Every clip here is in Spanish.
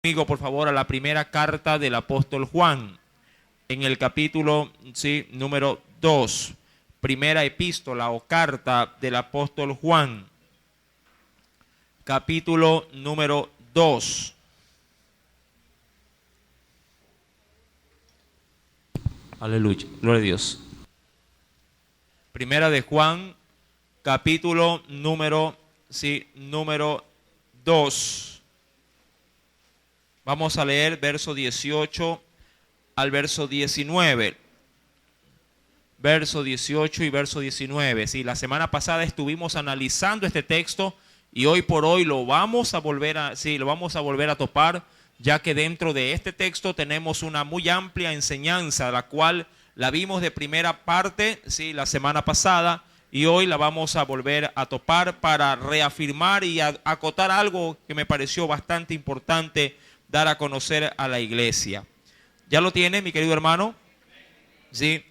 Conmigo, por favor, a la primera carta del apóstol Juan, en el capítulo número 2. Primera epístola o carta del apóstol Juan, capítulo número 2. Aleluya, gloria a Dios. Primera de Juan, capítulo número 2. Vamos a leer verso 18 al verso 19. Verso 18 y verso 19. Sí, la semana pasada estuvimos analizando este texto y hoy por hoy lo vamos a volver a topar, ya que dentro de este texto tenemos una muy amplia enseñanza, la cual la vimos de primera parte, la semana pasada, y hoy la vamos a volver a topar para reafirmar y acotar algo que me pareció bastante importante dar a conocer a la iglesia. ¿Ya lo tiene, mi querido hermano? Sí.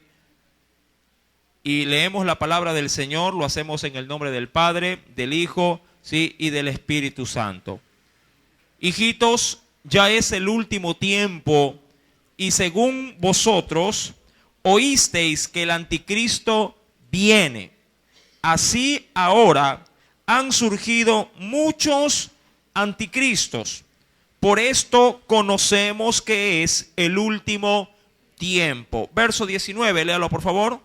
Y leemos la palabra del Señor, lo hacemos en el nombre del Padre, del Hijo, y del Espíritu Santo. Hijitos, ya es el último tiempo, y según vosotros oísteis que el anticristo viene. Así ahora han surgido muchos anticristos. Por esto conocemos que es el último tiempo. Verso 19, léalo por favor.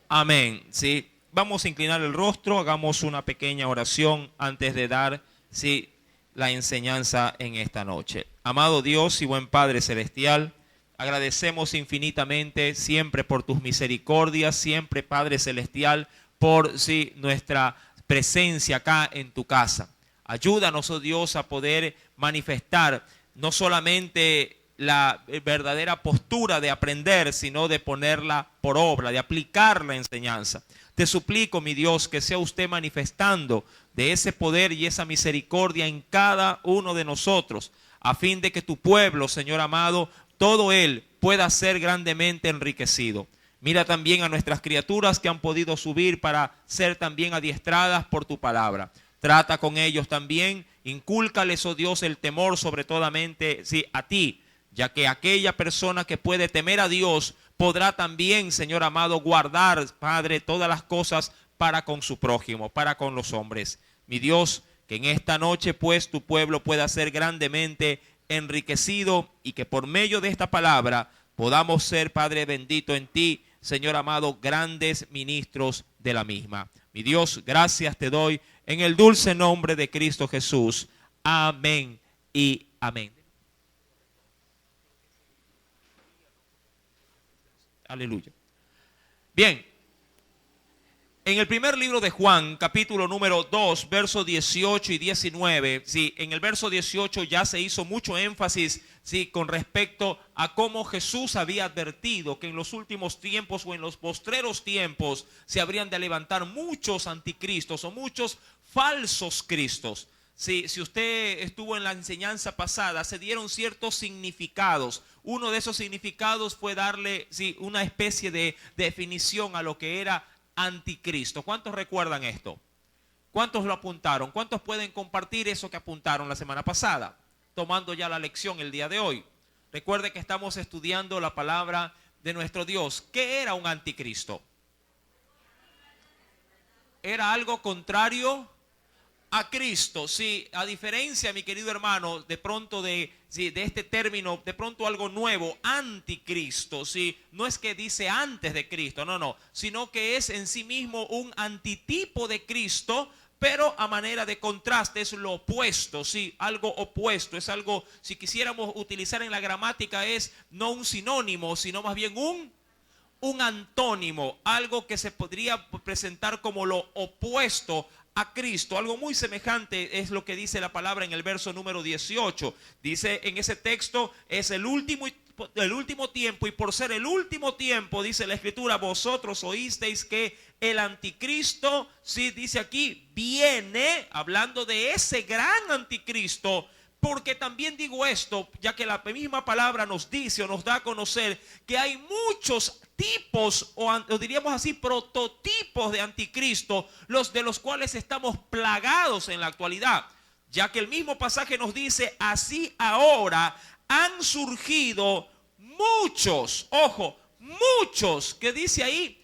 Amén. Sí, vamos a inclinar el rostro, hagamos una pequeña oración antes de dar la enseñanza en esta noche. Amado Dios y buen Padre Celestial, agradecemos infinitamente siempre por tus misericordias, siempre Padre Celestial, por nuestra presencia acá en tu casa. Ayúdanos, oh Dios, a poder manifestar no solamente la verdadera postura de aprender, sino de ponerla por obra, de aplicar la enseñanza. Te suplico, mi Dios, que sea usted manifestando de ese poder y esa misericordia en cada uno de nosotros, a fin de que tu pueblo, Señor amado, todo él pueda ser grandemente enriquecido. Mira también a nuestras criaturas que han podido subir para ser también adiestradas por tu palabra. Trata con ellos también, incúlcales, oh Dios, el temor sobre toda mente, a ti, ya que aquella persona que puede temer a Dios podrá también, Señor amado, guardar, Padre, todas las cosas para con su prójimo, para con los hombres. Mi Dios, que en esta noche pues tu pueblo pueda ser grandemente enriquecido y que por medio de esta palabra podamos ser, Padre bendito en ti, Señor amado, grandes ministros de la misma. Mi Dios, gracias te doy en el dulce nombre de Cristo Jesús. Amén y amén. Aleluya. Bien, en el primer libro de Juan, capítulo número 2, versos 18 y 19, en el verso 18 ya se hizo mucho énfasis con respecto a cómo Jesús había advertido que en los últimos tiempos o en los postreros tiempos se habrían de levantar muchos anticristos o muchos falsos cristos. Si usted estuvo en la enseñanza pasada, se dieron ciertos significados. Uno de esos significados fue darle una especie de definición a lo que era anticristo. ¿Cuántos recuerdan esto? ¿Cuántos lo apuntaron? ¿Cuántos pueden compartir eso que apuntaron la semana pasada? Tomando ya la lección el día de hoy. Recuerde que estamos estudiando la palabra de nuestro Dios. ¿Qué era un anticristo? Era algo contrario a Cristo. A diferencia, mi querido hermano, de pronto de este término, de pronto algo nuevo, anticristo, no es que dice antes de Cristo, no, sino que es en sí mismo un antitipo de Cristo, pero a manera de contraste, es lo opuesto, algo opuesto, es algo, si quisiéramos utilizar en la gramática, es no un sinónimo, sino más bien un antónimo, algo que se podría presentar como lo opuesto a Cristo. Algo muy semejante es lo que dice la palabra en el verso número 18. Dice en ese texto, es el último tiempo, y por ser el último tiempo, dice la Escritura, vosotros oísteis que el anticristo, dice aquí, viene, hablando de ese gran anticristo, Porque también digo esto, ya que la misma palabra nos dice o nos da a conocer que hay muchos tipos o diríamos así prototipos de anticristo, los de los cuales estamos plagados en la actualidad. Ya que el mismo pasaje nos dice, así ahora han surgido muchos, ojo, muchos, que dice ahí,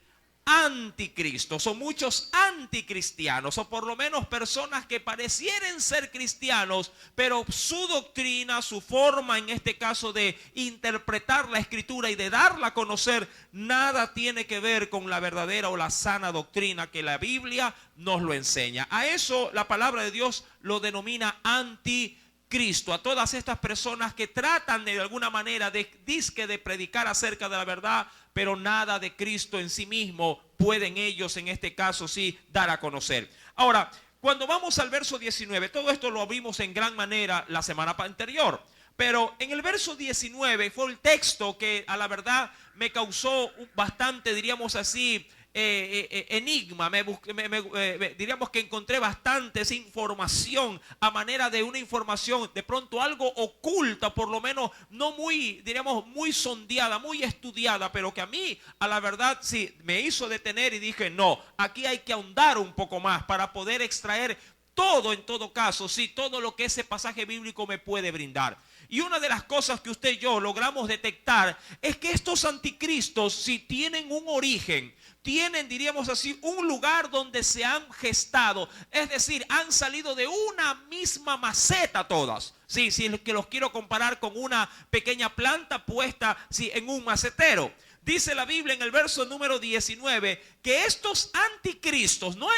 anticristos, o muchos anticristianos, o por lo menos personas que parecieren ser cristianos, pero su doctrina, su forma en este caso de interpretar la escritura y de darla a conocer, nada tiene que ver con la verdadera o la sana doctrina que la Biblia nos lo enseña. A eso la palabra de Dios lo denomina anticristo, a todas estas personas que tratan de alguna manera de predicar acerca de la verdad, pero nada de Cristo en sí mismo pueden ellos en este caso sí dar a conocer. Ahora, cuando vamos al verso 19, todo esto lo vimos en gran manera la semana anterior, pero en el verso 19 fue el texto que a la verdad me causó bastante, diríamos así, enigma. Diríamos que encontré bastante información a manera de una información de pronto algo oculta, por lo menos no muy, diríamos, muy sondeada, muy estudiada, pero que a mí a la verdad sí me hizo detener y dije, no, aquí hay que ahondar un poco más para poder extraer todo, en todo caso, sí, todo lo que ese pasaje bíblico me puede brindar. Y una de las cosas que usted y yo logramos detectar es que estos anticristos, si tienen un origen, tienen, diríamos así, un lugar donde se han gestado. Es decir, han salido de una misma maceta todas. Sí, sí, que los quiero comparar con una pequeña planta puesta sí, en un macetero. Dice la Biblia en el verso número 19 que estos anticristos, no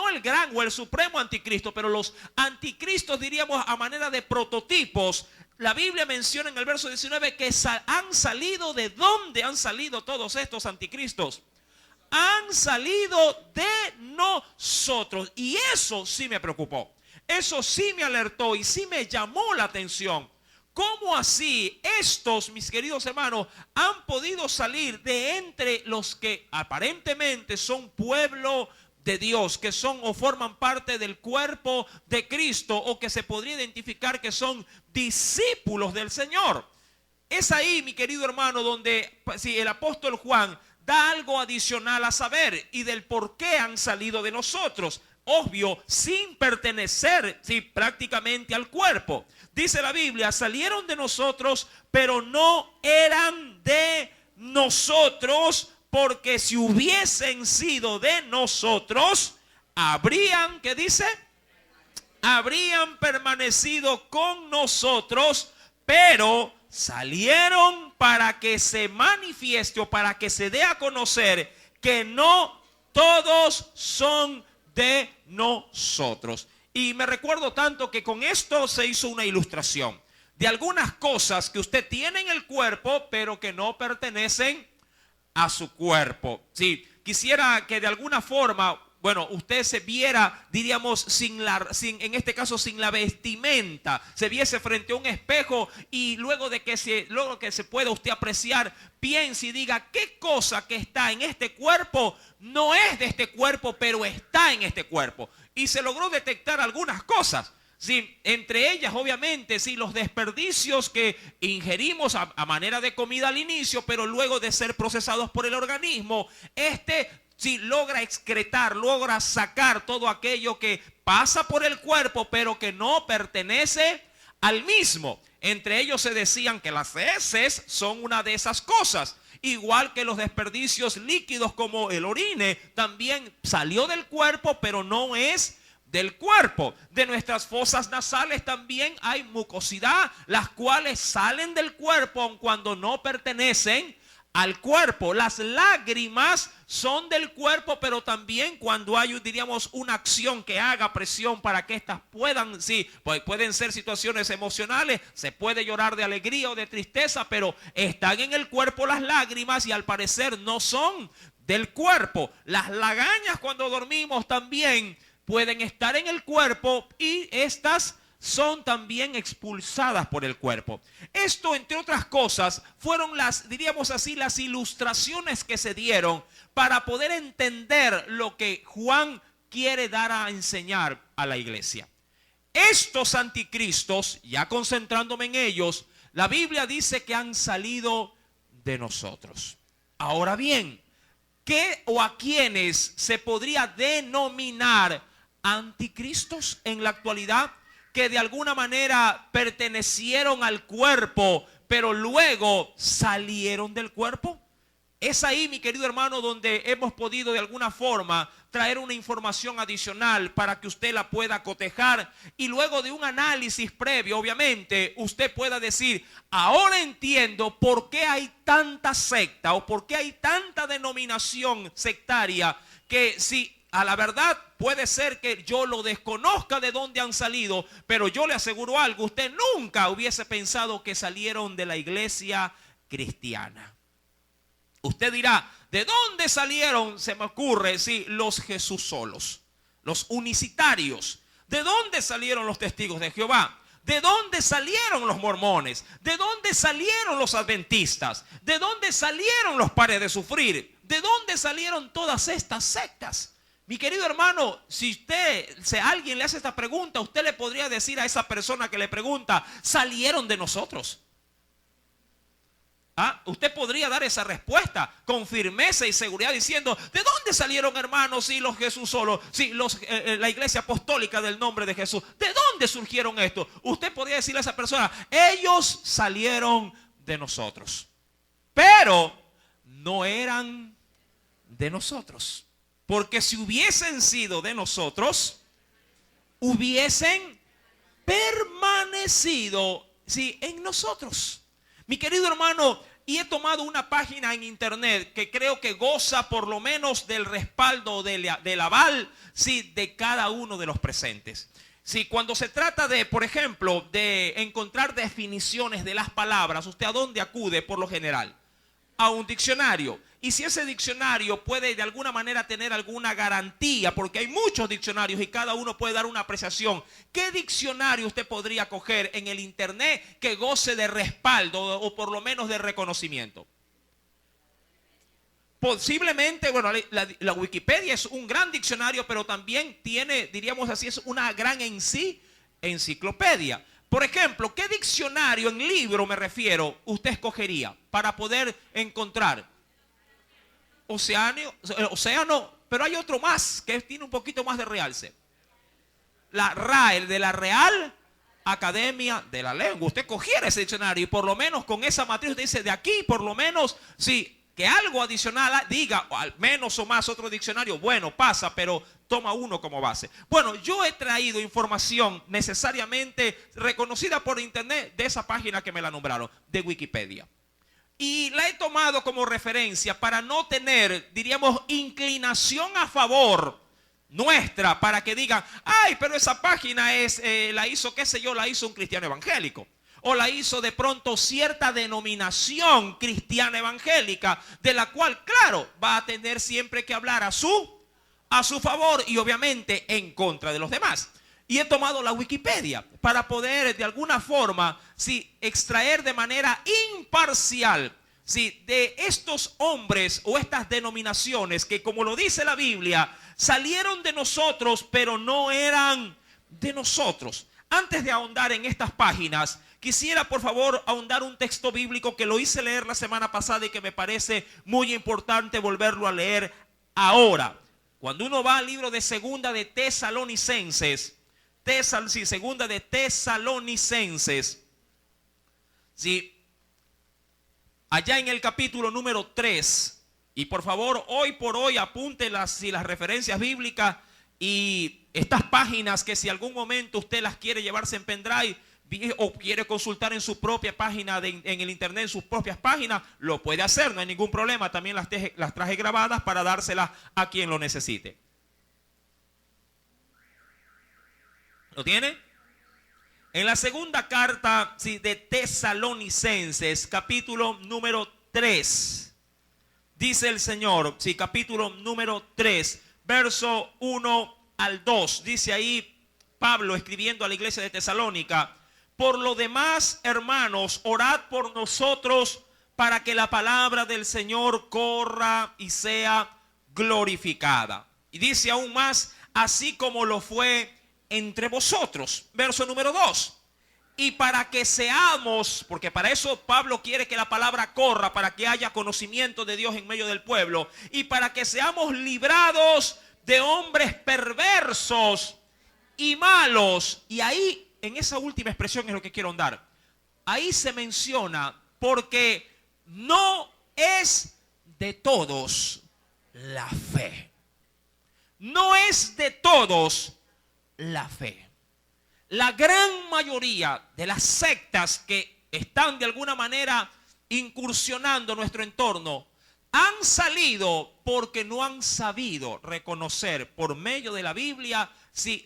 el gran o el supremo anticristo, pero los anticristos diríamos a manera de prototipos. La Biblia menciona en el verso 19 que han salido. ¿De dónde han salido todos estos anticristos? Han salido de nosotros. Y eso sí me preocupó. Eso sí me alertó y sí me llamó la atención. ¿Cómo así estos, mis queridos hermanos, han podido salir de entre los que aparentemente son pueblo de Dios, que son o forman parte del cuerpo de Cristo, o que se podría identificar que son discípulos del Señor? Es ahí, mi querido hermano, donde si el apóstol Juan da algo adicional a saber y del por qué han salido de nosotros. Obvio, sin pertenecer sí, prácticamente al cuerpo. Dice la Biblia, salieron de nosotros, pero no eran de nosotros, porque si hubiesen sido de nosotros, habrían, ¿qué dice? Habrían permanecido con nosotros, pero salieron para que se manifieste o para que se dé a conocer que no todos son de nosotros. Y me recuerdo tanto que con esto se hizo una ilustración de algunas cosas que usted tiene en el cuerpo, pero que no pertenecen a su cuerpo. Sí, quisiera que de alguna forma, bueno, usted se viera, diríamos, en este caso sin la vestimenta, se viese frente a un espejo y luego que se pueda usted apreciar, piense y diga qué cosa que está en este cuerpo no es de este cuerpo, pero está en este cuerpo. Y se logró detectar algunas cosas. Sí, entre ellas, obviamente, sí, los desperdicios que ingerimos a manera de comida al inicio, pero luego de ser procesados por el organismo, sí logra excretar, logra sacar todo aquello que pasa por el cuerpo, pero que no pertenece al mismo. Entre ellos se decían que las heces son una de esas cosas. Igual que los desperdicios líquidos como el orine, también salió del cuerpo, pero no es del cuerpo. De nuestras fosas nasales también hay mucosidad, las cuales salen del cuerpo aun cuando no pertenecen al cuerpo. Las lágrimas son del cuerpo, pero también cuando hay, diríamos, una acción que haga presión para que estas puedan, sí, pues pueden ser situaciones emocionales, se puede llorar de alegría o de tristeza, pero están en el cuerpo las lágrimas y al parecer no son del cuerpo. Las lagañas cuando dormimos también pueden estar en el cuerpo y estas son también expulsadas por el cuerpo. Esto, entre otras cosas, fueron diríamos así, las ilustraciones que se dieron para poder entender lo que Juan quiere dar a enseñar a la iglesia. estos anticristos, ya concentrándome en ellos, la Biblia dice que han salido de nosotros. Ahora bien, ¿qué o a quiénes se podría denominar anticristos en la actualidad? Que de alguna manera pertenecieron al cuerpo, pero luego salieron del cuerpo. Es ahí, mi querido hermano, donde hemos podido de alguna forma traer una información adicional para que usted la pueda cotejar y luego de un análisis previo, obviamente, usted pueda decir, ahora entiendo por qué hay tanta secta o por qué hay tanta denominación sectaria que si a la verdad puede ser que yo lo desconozca de dónde han salido, pero yo le aseguro algo, usted nunca hubiese pensado que salieron de la iglesia cristiana. Usted dirá, ¿de dónde salieron? Se me ocurre, sí, los Jesús solos, los unicitarios. ¿De dónde salieron los testigos de Jehová? ¿De dónde salieron los mormones? ¿De dónde salieron los adventistas? ¿De dónde salieron los pares de sufrir? ¿De dónde salieron todas estas sectas? Mi querido hermano, si alguien le hace esta pregunta, usted le podría decir a esa persona que le pregunta, salieron de nosotros. Usted podría dar esa respuesta con firmeza y seguridad diciendo, ¿de dónde salieron, hermanos? Sí, los Jesús solos, sí, la iglesia apostólica del nombre de Jesús. ¿De dónde surgieron estos? Usted podría decirle a esa persona, ellos salieron de nosotros, pero no eran de nosotros. Porque si hubiesen sido de nosotros, hubiesen permanecido, sí, en nosotros. Mi querido hermano, y he tomado una página en internet que creo que goza por lo menos del respaldo, del aval, sí, de cada uno de los presentes. Sí, cuando se trata de, por ejemplo, de encontrar definiciones de las palabras, ¿usted a dónde acude por lo general? A un diccionario. Y si ese diccionario puede de alguna manera tener alguna garantía, porque hay muchos diccionarios y cada uno puede dar una apreciación, ¿qué diccionario usted podría coger en el internet que goce de respaldo o por lo menos de reconocimiento? Posiblemente, bueno, la Wikipedia es un gran diccionario, pero también tiene, diríamos así, es una gran enciclopedia. Por ejemplo, ¿qué diccionario en libro me refiero usted escogería para poder encontrar? Océano, pero hay otro más que tiene un poquito más de realce. La RAE, de la Real Academia de la Lengua. Usted cogiera ese diccionario y por lo menos con esa matriz usted dice, de aquí por lo menos, sí, que algo adicional diga, o al menos o más otro diccionario, bueno, pasa, pero toma uno como base. Bueno, yo he traído información necesariamente reconocida por internet de esa página que me la nombraron, de Wikipedia. Y la he tomado como referencia para no tener, diríamos, inclinación a favor nuestra para que digan, ay, pero esa página la hizo, qué sé yo, la hizo un cristiano evangélico. O la hizo de pronto cierta denominación cristiana evangélica, de la cual, claro, va a tener siempre que hablar a su favor y obviamente en contra de los demás. Y he tomado la Wikipedia para poder de alguna forma, sí, extraer de manera imparcial, sí, de estos hombres o estas denominaciones que, como lo dice la Biblia, salieron de nosotros, pero no eran de nosotros. Antes de ahondar en estas páginas, quisiera por favor ahondar un texto bíblico que lo hice leer la semana pasada y que me parece muy importante volverlo a leer ahora. Cuando uno va al libro de Segunda de Tesalonicenses, Segunda de Tesalonicenses, sí, allá en el capítulo número 3, y por favor hoy por hoy apunte las referencias bíblicas y estas páginas que si algún momento usted las quiere llevarse en pendrive o quiere consultar en su propia página en el internet, en sus propias páginas, lo puede hacer, no hay ningún problema. También las traje grabadas para dárselas a quien lo necesite. ¿Lo tiene? En la segunda carta, sí, de Tesalonicenses, capítulo número 3, dice el Señor, sí, capítulo número 3, verso 1 al 2, dice ahí Pablo escribiendo a la iglesia de Tesalónica: por lo demás, hermanos, orad por nosotros para que la palabra del Señor corra y sea glorificada. Y dice aún más, así como lo fue entre vosotros. Verso número 2. Y para que seamos, porque para eso Pablo quiere que la palabra corra, para que haya conocimiento de Dios en medio del pueblo, y para que seamos librados de hombres perversos y malos. Y ahí, en esa última expresión es lo que quiero andar. Ahí se menciona, porque no es de todos la fe. No es de todos la fe. La gran mayoría de las sectas que están de alguna manera incursionando nuestro entorno han salido porque no han sabido reconocer por medio de la Biblia si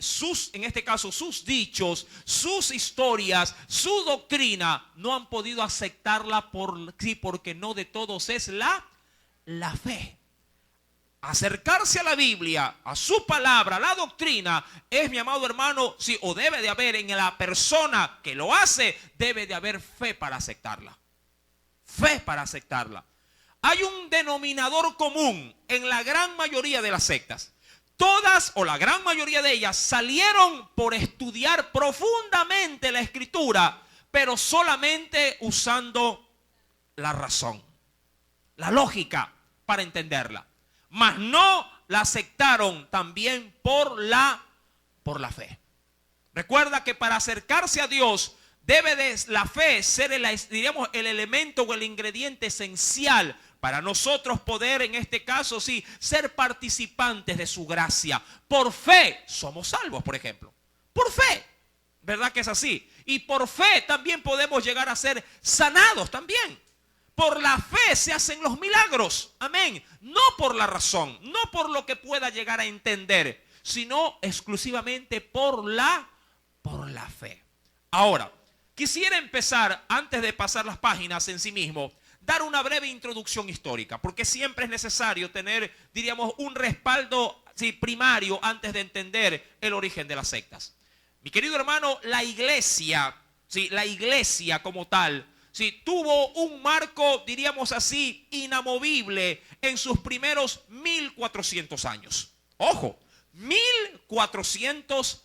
en este caso sus dichos, sus historias, su doctrina no han podido aceptarla porque no de todos es la fe. Acercarse a la Biblia, a su palabra, a la doctrina, es, mi amado hermano, sí, o debe de haber en la persona que lo hace, debe de haber fe para aceptarla. Fe para aceptarla. Hay un denominador común en la gran mayoría de las sectas. Todas o la gran mayoría de ellas salieron por estudiar profundamente la Escritura, pero solamente usando la razón, la lógica para entenderla. Mas no la aceptaron también por la fe. Recuerda que para acercarse a Dios debe de la fe ser el elemento o el ingrediente esencial para nosotros poder, en este caso, sí, ser participantes de su gracia. Por fe somos salvos, por ejemplo. Por fe. ¿Verdad que es así? Y por fe también podemos llegar a ser sanados también. Por la fe se hacen los milagros. Amén. No por la razón, no por lo que pueda llegar a entender, sino exclusivamente por la fe. Ahora, quisiera empezar, antes de pasar las páginas en sí mismo, dar una breve introducción histórica, porque siempre es necesario tener, diríamos, un respaldo primario antes de entender el origen de las sectas. Mi querido hermano, la iglesia como tal, tuvo un marco, diríamos así, inamovible en sus primeros 1400 años. Ojo, 1400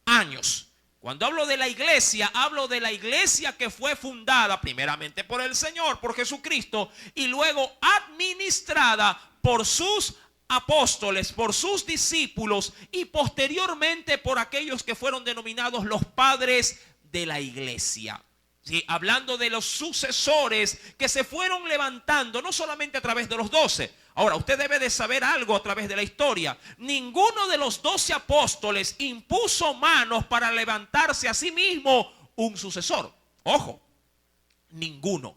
años. Cuando hablo de la iglesia, hablo de la iglesia que fue fundada primeramente por el Señor, por Jesucristo, y luego administrada por sus apóstoles, por sus discípulos y posteriormente por aquellos que fueron denominados los padres de la iglesia. Sí, hablando de los sucesores que se fueron levantando, no solamente a través de los 12. Ahora, usted debe de saber algo a través de la historia. Ninguno de los 12 apóstoles impuso manos para levantarse a sí mismo un sucesor. Ojo, ninguno.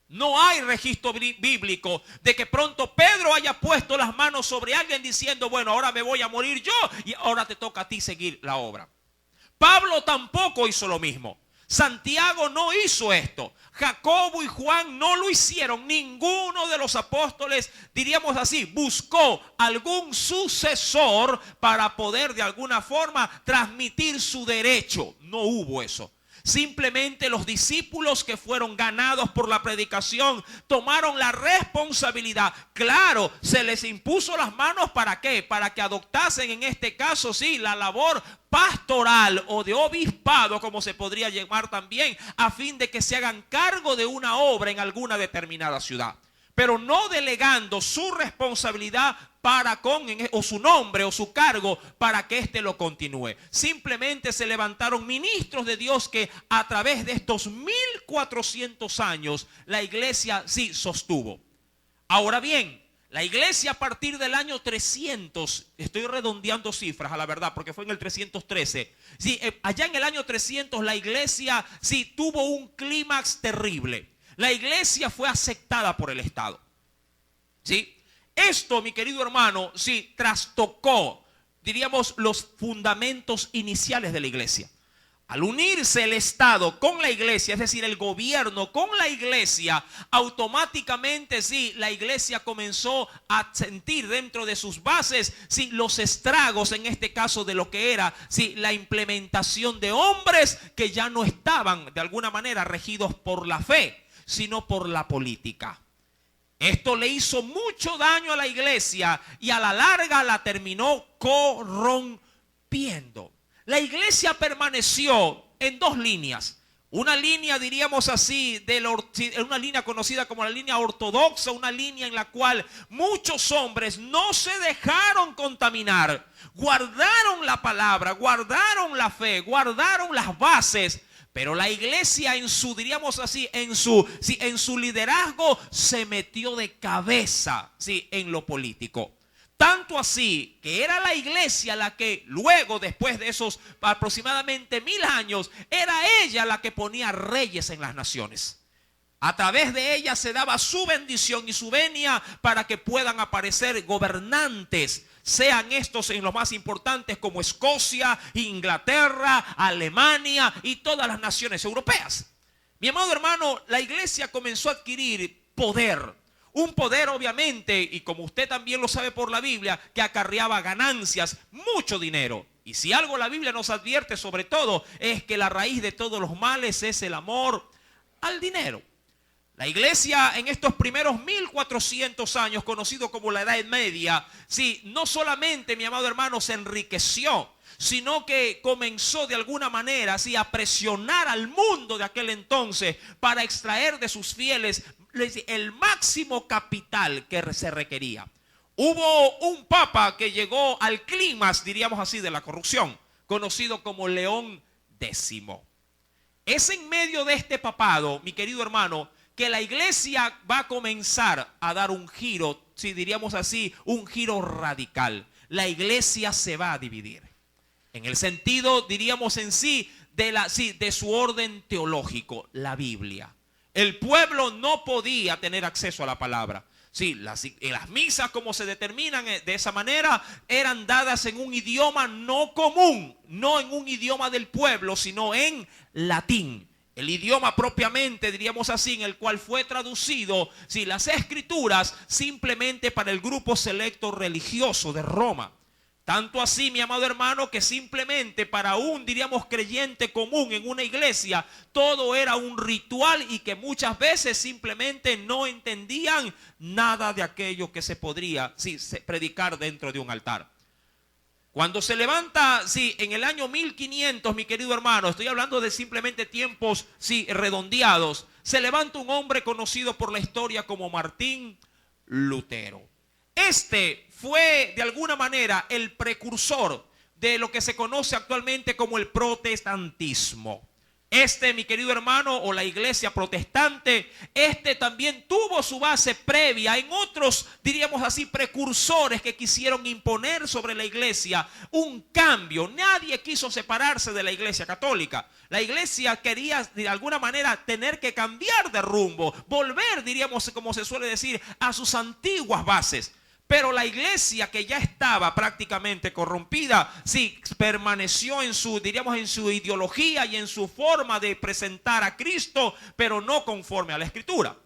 No hay registro bíblico de que pronto Pedro haya puesto las manos sobre alguien diciendo, bueno, ahora me voy a morir yo y ahora te toca a ti seguir la obra. Pablo tampoco hizo lo mismo. Santiago no hizo esto. Jacobo y Juan no lo hicieron. Ninguno de los apóstoles, diríamos así, buscó algún sucesor para poder de alguna forma transmitir su derecho. No hubo eso. Simplemente los discípulos que fueron ganados por la predicación tomaron la responsabilidad. Claro, se les impuso las manos ¿para qué? Para que adoptasen en este caso, sí, la labor pastoral o de obispado, como se podría llamar también, a fin de que se hagan cargo de una obra en alguna determinada ciudad. Pero no delegando su responsabilidad o su nombre o su cargo para que éste lo continúe. Simplemente se levantaron ministros de Dios que a través de estos 1400 años la iglesia sí sostuvo. Ahora bien, la iglesia a partir del año 300, estoy redondeando cifras a la verdad porque fue en el 313. Sí, allá en el año 300 la iglesia sí tuvo un clímax terrible. La iglesia fue aceptada por el Estado. ¿Sí? Esto, mi querido hermano, sí trastocó, diríamos, los fundamentos iniciales de la iglesia. Al unirse el Estado con la iglesia, es decir, el gobierno con la iglesia, automáticamente sí, la iglesia comenzó a sentir dentro de sus bases sí, los estragos, en este caso de lo que era sí, la implementación de hombres que ya no estaban de alguna manera regidos por la fe, sino por la política. Esto le hizo mucho daño a la iglesia y a la larga la terminó corrompiendo. La iglesia permaneció en dos líneas. Una línea, diríamos así, una línea conocida como la línea ortodoxa, una línea en la cual muchos hombres no se dejaron contaminar, guardaron la palabra, guardaron la fe, guardaron las bases, pero la iglesia en su, diríamos así, en su liderazgo se metió de cabeza, sí, en lo político. Tanto así que era la iglesia la que luego, después de esos aproximadamente 1000 años, era ella la que ponía reyes en las naciones. A través de ella se daba su bendición y su venia para que puedan aparecer gobernantes, sean estos en los más importantes como Escocia, Inglaterra, Alemania y todas las naciones europeas. Mi amado hermano, la iglesia comenzó a adquirir poder. Un poder obviamente, y como usted también lo sabe por la Biblia, que acarreaba ganancias, mucho dinero. Y si algo la Biblia nos advierte sobre todo, es que la raíz de todos los males es el amor al dinero. La iglesia en estos primeros 1400 años, conocido como la Edad Media, sí, no solamente, mi amado hermano, se enriqueció, sino que comenzó de alguna manera así a presionar al mundo de aquel entonces para extraer de sus fieles el máximo capital que se requería. Hubo un papa que llegó al clímax, diríamos así, de la corrupción, conocido como León X. Es en medio de este papado, mi querido hermano, que la iglesia va a comenzar a dar un giro, si diríamos así, un giro radical. La iglesia se va a dividir. En el sentido, diríamos en sí, de su orden teológico, la Biblia. El pueblo no podía tener acceso a la palabra. Sí, las misas como se determinan de esa manera eran dadas en un idioma no común, no en un idioma del pueblo, sino en latín. El idioma propiamente, diríamos así, en el cual fue traducido, sí, las escrituras simplemente para el grupo selecto religioso de Roma. Tanto así, mi amado hermano, que simplemente para un, diríamos, creyente común en una iglesia, todo era un ritual y que muchas veces simplemente no entendían nada de aquello que se podría predicar dentro de un altar. Cuando se levanta, en el año 1500, mi querido hermano, estoy hablando de simplemente tiempos, redondeados, se levanta un hombre conocido por la historia como Martín Lutero. Este fue de alguna manera el precursor de lo que se conoce actualmente como el protestantismo. Mi querido hermano, o la iglesia protestante, también tuvo su base previa en otros, diríamos así, precursores que quisieron imponer sobre la iglesia un cambio. Nadie quiso separarse de la iglesia católica. La iglesia quería de alguna manera tener que cambiar de rumbo, volver, diríamos, como se suele decir, a sus antiguas bases. Pero la iglesia, que ya estaba prácticamente corrompida, sí, permaneció en su, diríamos, en su ideología y en su forma de presentar a Cristo, pero no conforme a la Escritura.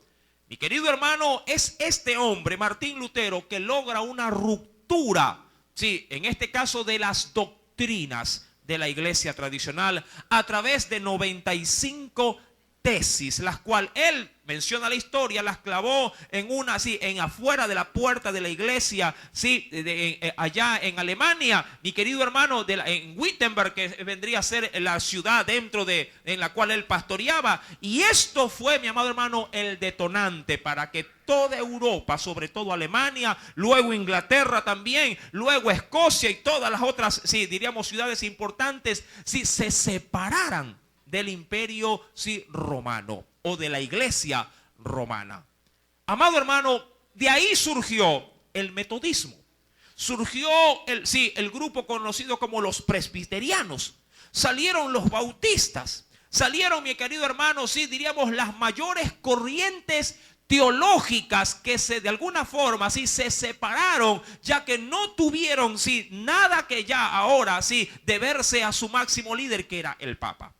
Mi querido hermano, es este hombre, Martín Lutero, que logra una ruptura, sí, en este caso de las doctrinas de la iglesia tradicional a través de 95 tesis, las cuales él menciona la historia, las clavó en una, en afuera de la puerta de la iglesia, allá en Alemania, mi querido hermano, en Wittenberg, que vendría a ser la ciudad en la cual él pastoreaba. Y esto fue, mi amado hermano, el detonante para que toda Europa, sobre todo Alemania, luego Inglaterra también, luego Escocia y todas las otras, diríamos, ciudades importantes, se separaran del imperio romano o de la iglesia romana. Amado hermano, de ahí surgió el metodismo. Surgió el grupo conocido como los presbiterianos. Salieron los bautistas. Salieron, mi querido hermano, diríamos, las mayores corrientes teológicas que de alguna forma se separaron, ya que no tuvieron nada que ya ahora deberse a su máximo líder, que era el Papa.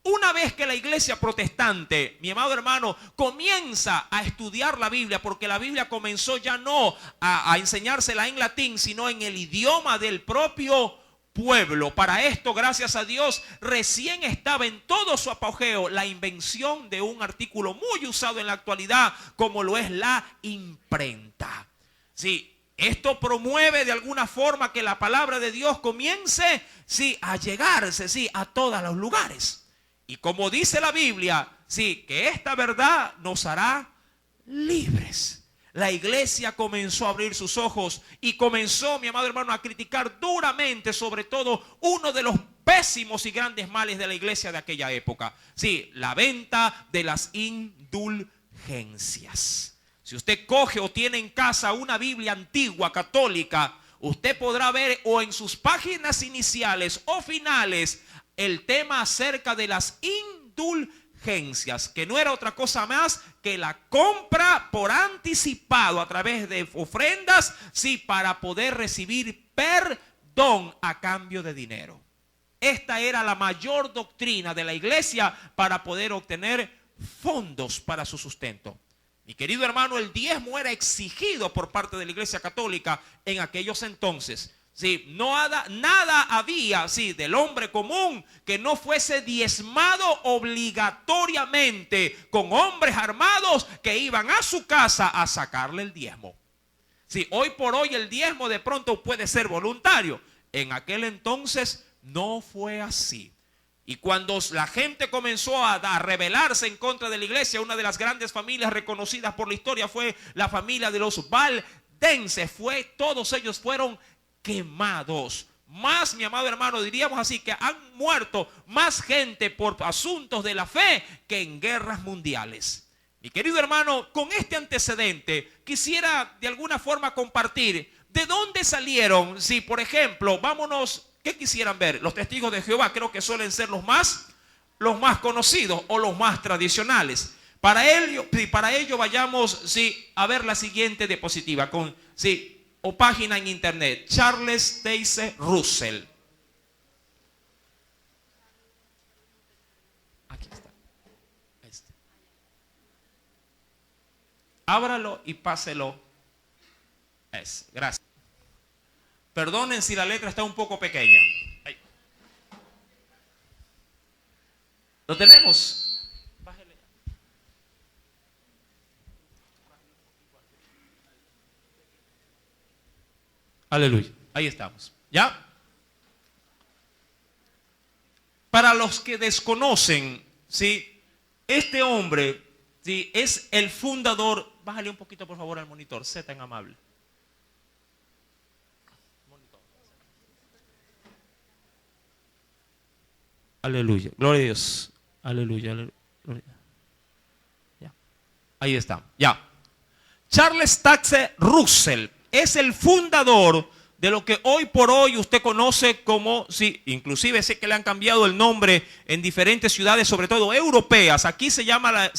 Una vez que la iglesia protestante, mi amado hermano, comienza a estudiar la Biblia, porque la Biblia comenzó ya no a enseñársela en latín, sino en el idioma del propio pueblo. Para esto, gracias a Dios, recién estaba en todo su apogeo la invención de un artículo muy usado en la actualidad, como lo es la imprenta. Esto promueve de alguna forma que la palabra de Dios comience, sí, a llegarse, sí, a todos los lugares. Y como dice la Biblia, sí, que esta verdad nos hará libres. La iglesia comenzó a abrir sus ojos y comenzó, mi amado hermano, a criticar duramente, sobre todo, uno de los pésimos y grandes males de la iglesia de aquella época. Sí, la venta de las indulgencias. Si usted coge o tiene en casa una Biblia antigua católica, usted podrá ver o en sus páginas iniciales o finales el tema acerca de las indulgencias, que no era otra cosa más que la compra por anticipado a través de ofrendas, sí, para poder recibir perdón a cambio de dinero. Esta era la mayor doctrina de la iglesia para poder obtener fondos para su sustento. Mi querido hermano, el diezmo era exigido por parte de la iglesia católica en aquellos entonces. Sí, nada había, sí, del hombre común que no fuese diezmado obligatoriamente con hombres armados que iban a su casa a sacarle el diezmo. Sí, hoy por hoy el diezmo de pronto puede ser voluntario. En aquel entonces no fue así. Y cuando la gente comenzó a rebelarse en contra de la iglesia, una de las grandes familias reconocidas por la historia fue la familia de los valdenses. Todos ellos fueron quemados. Más, mi amado hermano, diríamos así, que han muerto más gente por asuntos de la fe que en guerras mundiales. Mi querido hermano, con este antecedente quisiera de alguna forma compartir de dónde salieron. Si, por ejemplo, vámonos, ¿qué quisieran ver? Los testigos de Jehová creo que suelen ser los más conocidos o los más tradicionales. Para ello vayamos, sí, a ver la siguiente diapositiva o página en internet. Charles Taze Russell. Aquí está. Ábralo y páselo. Gracias. Perdonen si la letra está un poco pequeña. Ahí. ¿Lo tenemos? Bájale. Aleluya. Ahí estamos. ¿Ya? Para los que desconocen, ¿sí? Este hombre, ¿sí?, es el fundador. Bájale un poquito por favor al monitor, sé tan amable. Aleluya, gloria a Dios. Aleluya, aleluya. Ya. Ahí está, ya. Charles Taze Russell es el fundador de lo que hoy por hoy usted conoce como, sí, inclusive sé que le han cambiado el nombre en diferentes ciudades, sobre todo europeas. Aquí se llama la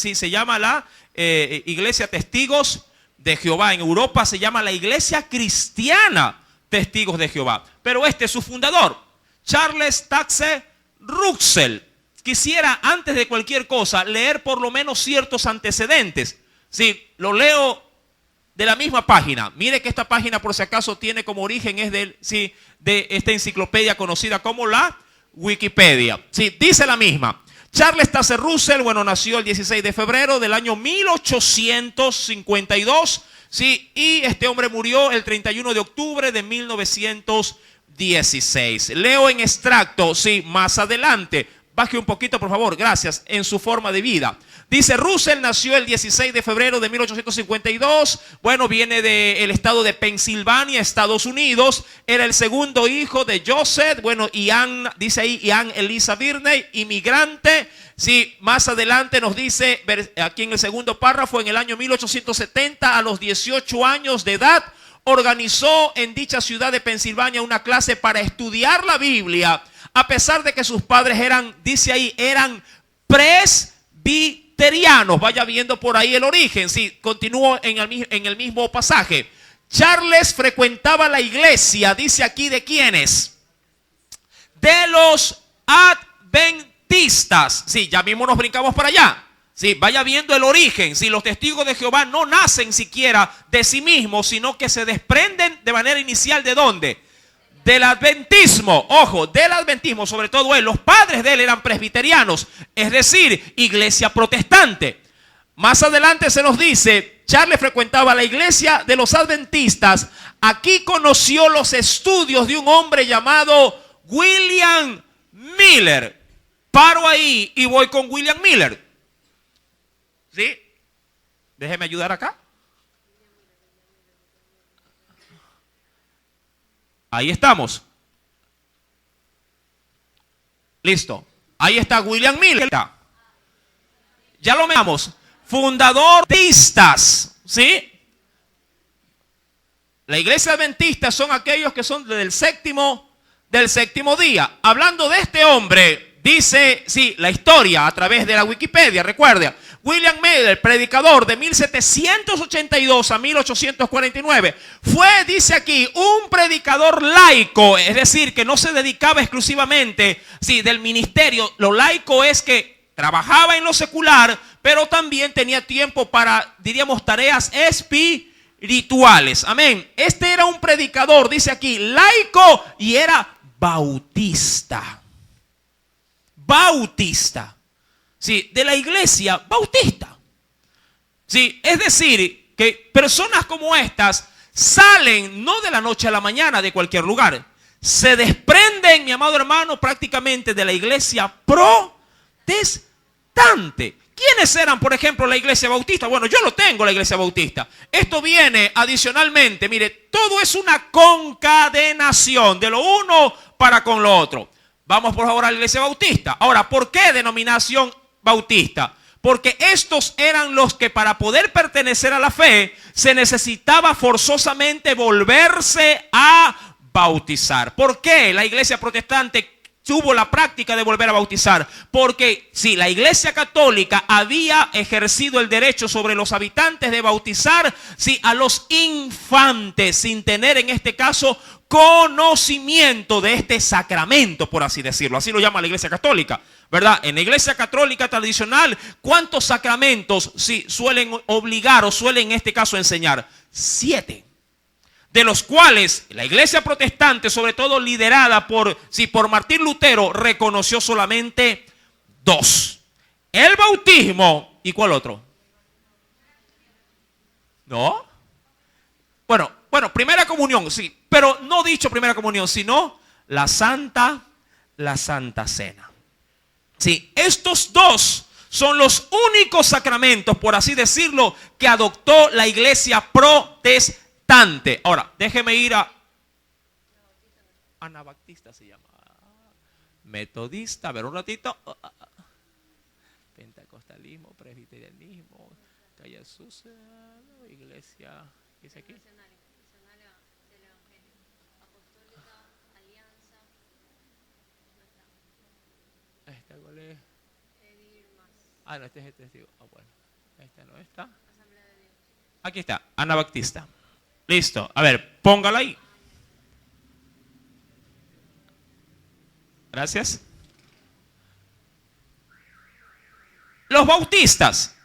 Iglesia Testigos de Jehová. En Europa se llama la Iglesia Cristiana Testigos de Jehová. Pero este es su fundador, Charles Taze Russell. Quisiera, antes de cualquier cosa, leer por lo menos ciertos antecedentes. Sí, lo leo de la misma página. Mire que esta página, por si acaso, tiene como origen, es de esta enciclopedia conocida como la Wikipedia. Sí, dice la misma. Charles Taze Russell, nació el 16 de febrero del año 1852. Sí, y este hombre murió el 31 de octubre de 1916. Leo en extracto, sí, más adelante. Baje un poquito, por favor, gracias, en su forma de vida. Dice, Russell nació el 16 de febrero de 1852. Viene del estado de Pensilvania, Estados Unidos. Era el segundo hijo de Joseph, Ian, dice ahí, Ian Eliza Birney, inmigrante. Sí, más adelante nos dice, aquí en el segundo párrafo, en el año 1870, a los 18 años de edad, organizó en dicha ciudad de Pensilvania una clase para estudiar la Biblia, a pesar de que sus padres eran presbiterianos. Vaya viendo por ahí el origen. Sí, continúo en el mismo pasaje. Charles frecuentaba la iglesia, dice aquí, ¿de quiénes? De los adventistas. Sí, ya mismo nos brincamos para allá. Sí, vaya viendo el origen. Si los testigos de Jehová no nacen siquiera de sí mismos, sino que se desprenden de manera inicial, ¿de dónde? Del adventismo. Ojo, del adventismo, sobre todo los padres de él eran presbiterianos, es decir, iglesia protestante. Más adelante se nos dice, Charles frecuentaba la iglesia de los adventistas, aquí conoció los estudios de un hombre llamado William Miller. Paro ahí y voy con William Miller. ¿Sí? Déjeme ayudar acá. Ahí estamos. Listo. Ahí está William Miller. Ya lo veamos. Fundador de adventistas. ¿Sí? La iglesia adventista son aquellos que son del séptimo día. Hablando de este hombre, dice, sí, la historia a través de la Wikipedia, recuerda, William Miller, predicador de 1782 a 1849, fue, dice aquí, un predicador laico, es decir, que no se dedicaba exclusivamente, sí, del ministerio. Lo laico es que trabajaba en lo secular, pero también tenía tiempo para, diríamos, tareas espirituales. Amén. Este era un predicador, dice aquí, laico, y era bautista. Bautista. Sí, de la iglesia bautista. Sí, es decir, que personas como estas salen no de la noche a la mañana de cualquier lugar. Se desprenden, mi amado hermano, prácticamente de la iglesia protestante. ¿Quiénes eran, por ejemplo, la iglesia bautista? Bueno, yo lo tengo, la iglesia bautista. Esto viene adicionalmente, mire, todo es una concadenación de lo uno para con lo otro. Vamos por favor a la iglesia bautista. Ahora, ¿por qué denominación bautista? Porque estos eran los que para poder pertenecer a la fe se necesitaba forzosamente volverse a bautizar. ¿Por qué la iglesia protestante tuvo la práctica de volver a bautizar? Porque si la iglesia católica había ejercido el derecho sobre los habitantes de bautizar, sí, a los infantes, sin tener en este caso conocimiento de este sacramento, por así decirlo. Así lo llama la iglesia católica, ¿verdad? En la iglesia católica tradicional, ¿cuántos sacramentos sí suelen obligar o suelen en este caso enseñar? 7. De los cuales la iglesia protestante, sobre todo liderada por Martín Lutero, reconoció solamente 2. El bautismo, ¿y cuál otro? ¿No? Bueno, primera comunión, sí, pero no dicho primera comunión, sino la Santa Cena. Sí, estos 2 son los únicos sacramentos, por así decirlo, que adoptó la iglesia protestante. Ahora, déjeme ir a Anabaptista, se llama. Metodista, a ver un ratito. Pentecostalismo, presbiterianismo, calle Jesús, iglesia, ¿qué dice aquí? ¿Cuál es? Ah, no, este es el testigo. Ah, bueno, este no está. Aquí está, Anabaptista. Listo. A ver, póngala ahí. Gracias. Los bautistas.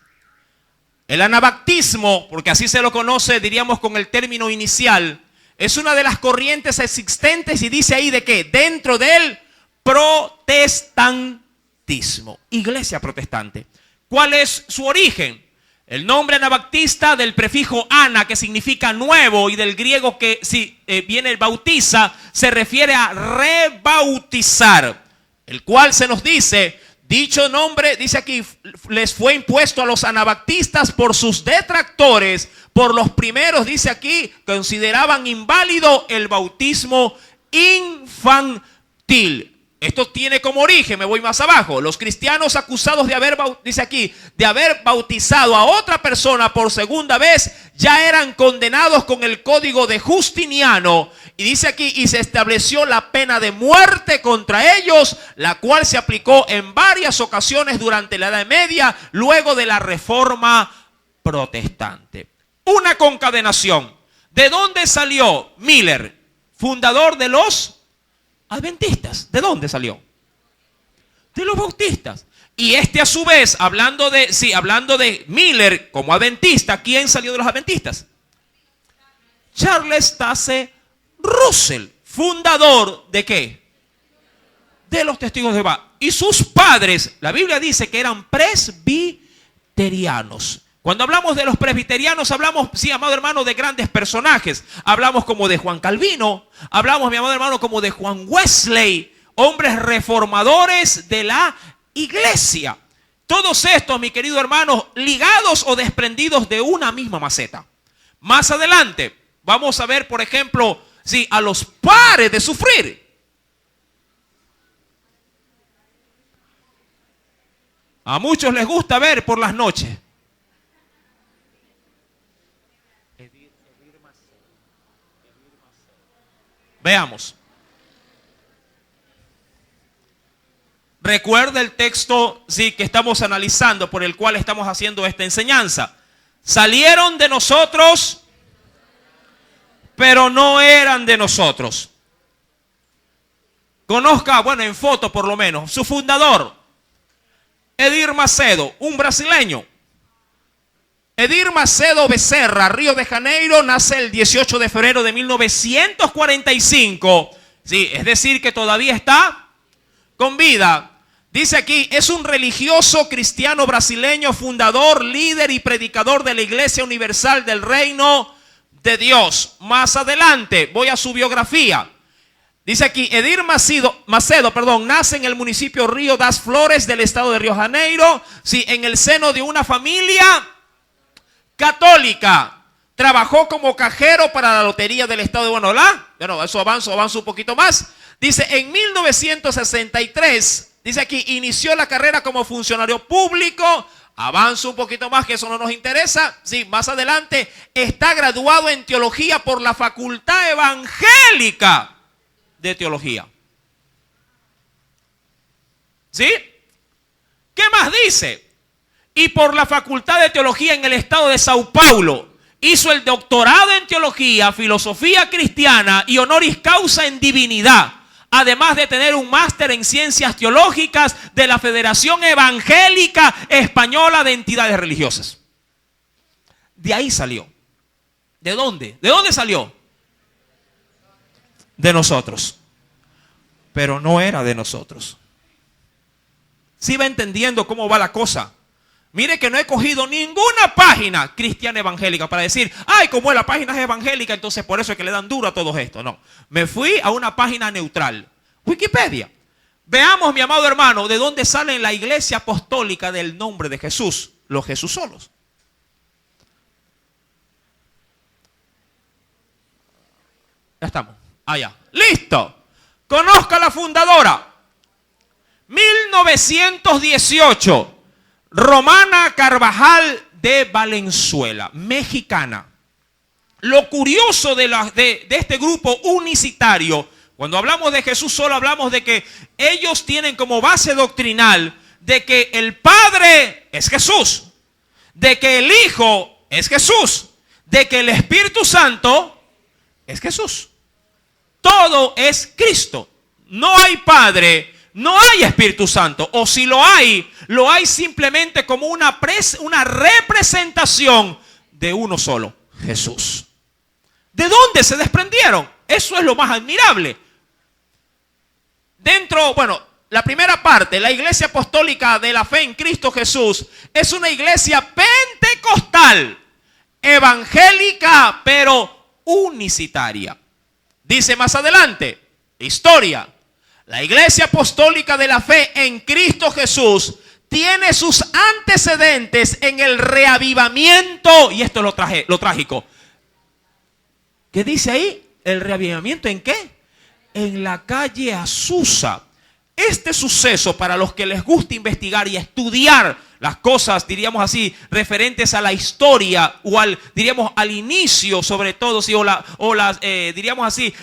El anabaptismo, porque así se lo conoce, diríamos con el término inicial, es una de las corrientes existentes y dice ahí de qué, dentro del protestantismo, iglesia protestante. ¿Cuál es su origen? El nombre anabaptista del prefijo ana, que significa nuevo, y del griego que viene el bautiza, se refiere a rebautizar, el cual se nos dice, dicho nombre, dice aquí, les fue impuesto a los anabaptistas por sus detractores, por los primeros, dice aquí, consideraban inválido el bautismo infantil. Esto tiene como origen, me voy más abajo, los cristianos acusados de haber, dice aquí, de haber bautizado a otra persona por segunda vez, ya eran condenados con el código de Justiniano. Y dice aquí, y se estableció la pena de muerte contra ellos, la cual se aplicó en varias ocasiones durante la Edad Media, luego de la Reforma Protestante. Una concadenación. ¿De dónde salió Miller, fundador de los adventistas? ¿De dónde salió? De los bautistas. Y este a su vez, hablando de Miller como adventista, ¿quién salió de los adventistas? Charles Taze Russell, fundador ¿de qué? De los testigos de Jehová. Y sus padres, la Biblia dice que eran presbiterianos. Cuando hablamos de los presbiterianos, hablamos, sí, amado hermano, de grandes personajes. Hablamos como de Juan Calvino, hablamos, mi amado hermano, como de Juan Wesley, hombres reformadores de la iglesia. Todos estos, mi querido hermano, ligados o desprendidos de una misma maceta. Más adelante, vamos a ver, por ejemplo, sí, a los pares de sufrir. A muchos les gusta ver por las noches. Veamos. Recuerda el texto, sí, que estamos analizando, por el cual estamos haciendo esta enseñanza. Salieron de nosotros, pero no eran de nosotros. Conozca, bueno, en foto por lo menos, su fundador, Edir Macedo, un brasileño. Edir Macedo Becerra, Río de Janeiro, nace el 18 de febrero de 1945. Sí, es decir, que todavía está con vida. Dice aquí, es un religioso cristiano brasileño, fundador, líder y predicador de la Iglesia Universal del Reino de Dios. Más adelante, voy a su biografía. Dice aquí, Edir Macedo, nace en el municipio Río das Flores del estado de Río de Janeiro, sí, en el seno de una familia católica. Trabajó como cajero para la lotería del estado de Guanajuato. Bueno, eso avanzo un poquito más. Dice, en 1963, dice aquí, inició la carrera como funcionario público. Avanzo un poquito más, que eso no nos interesa. Sí, más adelante, está graduado en teología por la Facultad Evangélica de Teología. ¿Sí? ¿Qué más dice? Y por la Facultad de Teología en el estado de Sao Paulo. Hizo el doctorado en Teología, Filosofía Cristiana y Honoris Causa en Divinidad. Además de tener un máster en Ciencias Teológicas de la Federación Evangélica Española de Entidades Religiosas. De ahí salió. ¿De dónde? ¿De dónde salió? De nosotros. Pero no era de nosotros. ¿Sí va entendiendo cómo va la cosa? Mire que no he cogido ninguna página cristiana evangélica para decir, ay, como la página es evangélica, entonces por eso es que le dan duro a todo esto. No, me fui a una página neutral, Wikipedia. Veamos, mi amado hermano, de dónde sale la iglesia apostólica del nombre de Jesús, los Jesús solos. Ya estamos, allá, listo. Conozca la fundadora, 1918. Romana Carvajal de Valenzuela, mexicana. Lo curioso de este grupo unicitario, cuando hablamos de Jesús solo hablamos de que ellos tienen como base doctrinal de que el Padre es Jesús, de que el Hijo es Jesús, de que el Espíritu Santo es Jesús. Todo es Cristo. No hay Padre, no hay Espíritu Santo, o si lo hay simplemente como una representación de uno solo, Jesús. ¿De dónde se desprendieron? Eso es lo más admirable. La primera parte, la iglesia apostólica de la fe en Cristo Jesús, es una iglesia pentecostal, evangélica, pero unicitaria. Dice más adelante, historia. La iglesia apostólica de la fe en Cristo Jesús tiene sus antecedentes en el reavivamiento. Y esto es lo trágico. ¿Qué dice ahí? ¿El reavivamiento en qué? En la calle Azusa. Este suceso, para los que les gusta investigar y estudiar las cosas, diríamos así, referentes a la historia o al inicio, sobre todo, sí, diríamos así,